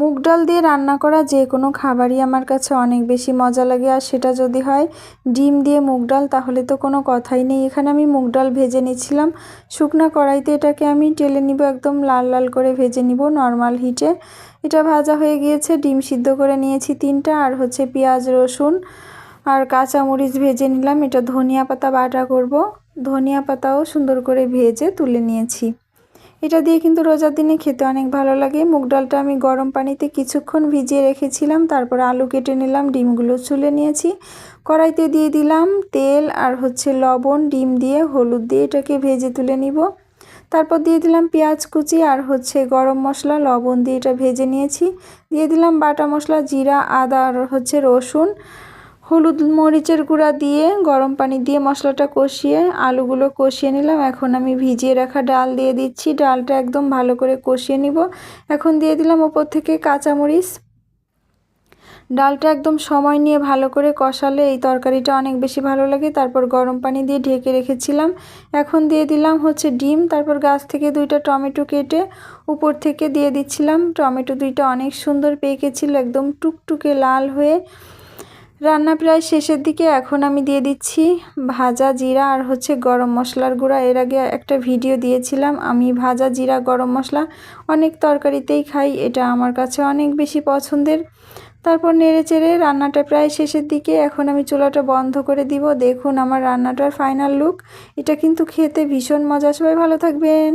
মুগ ডাল দিয়ে রান্না করা যে কোনো খাবারই আমার কাছে অনেক বেশি মজা লাগে, আর সেটা যদি হয় ডিম দিয়ে মুগ ডাল তাহলে তো কোনো কথাই নেই। এখানে আমি মুগ ডাল ভেজে নিচ্ছিলাম শুকনা কড়াইতে। এটাকে আমি টেলে নিব, একদম লাল লাল করে ভেজে নিব নর্মাল হিটে। এটা ভাজা হয়ে গিয়েছে। ডিম সিদ্ধ করে নিয়েছি 3টা, আর পেঁয়াজ রসুন আর কাঁচামরিচ ভেজে নিলাম। এটা ধনিয়া পাতা বাটা করব, ধনিয়া পাতাও সুন্দর করে ভেজে তুলে নিয়েছি। এটা দিয়ে কিন্তু রোজার দিনে খেতে অনেক ভালো লাগে। মুগ ডালটা আমি গরম পানিতে কিছুক্ষণ ভিজিয়ে রেখেছিলাম, তারপর আলু কেটে নিলাম, ডিমগুলো ছুলে নিয়েছি। কড়াইতে দিয়ে দিলাম তেল আর লবণ, ডিম দিয়ে হলুদ দিয়ে এটাকে ভেজে তুলে নিব। তারপর দিয়ে দিলাম পেঁয়াজ কুচি আর গরম মশলা, লবণ দিয়ে এটা ভেজে নিয়েছি। দিয়ে দিলাম বাটা মশলা, জিরা, আদা আর রসুন, হলুদ মরিচের গুঁড়া দিয়ে গরম পানি দিয়ে মশলাটা কষিয়ে আলুগুলো কষিয়ে নিলাম। এখন আমি ভিজিয়ে রাখা ডাল দিয়ে দিচ্ছি। ডালটা একদম ভালো করে কষিয়ে নিব। এখন দিয়ে দিলাম ওপর থেকে কাঁচামরিচ। ডালটা একদম সময় নিয়ে ভালো করে কষালে এই তরকারিটা অনেক বেশি ভালো লাগে। তারপর গরম পানি দিয়ে ঢেকে রেখেছিলাম। এখন দিয়ে দিলাম ডিম। তারপর গাছ থেকে 2টা টমেটো কেটে উপর থেকে দিয়ে দিচ্ছিলাম। টমেটো 2টা অনেক সুন্দর পেকেছিল, একদম টুকটুকে লাল হয়ে। রান্না প্রায় শেষের দিকে। এখন আমি দিয়ে দিচ্ছি ভাজা জিরা আর গরম মশলার গুঁড়া। এর আগে একটা ভিডিও দিয়েছিলাম আমি ভাজা জিরা গরম মশলা অনেক তরকারিতেই খাই, এটা আমার কাছে অনেক বেশি পছন্দের। তারপর নেড়েচেড়ে রান্নাটা প্রায় শেষের দিকে। এখন আমি চুলাটা বন্ধ করে দিব। দেখুন আমার রান্নাটার ফাইনাল লুক। এটা কিন্তু খেতে ভীষণ মজা। সবাই ভালো থাকবেন।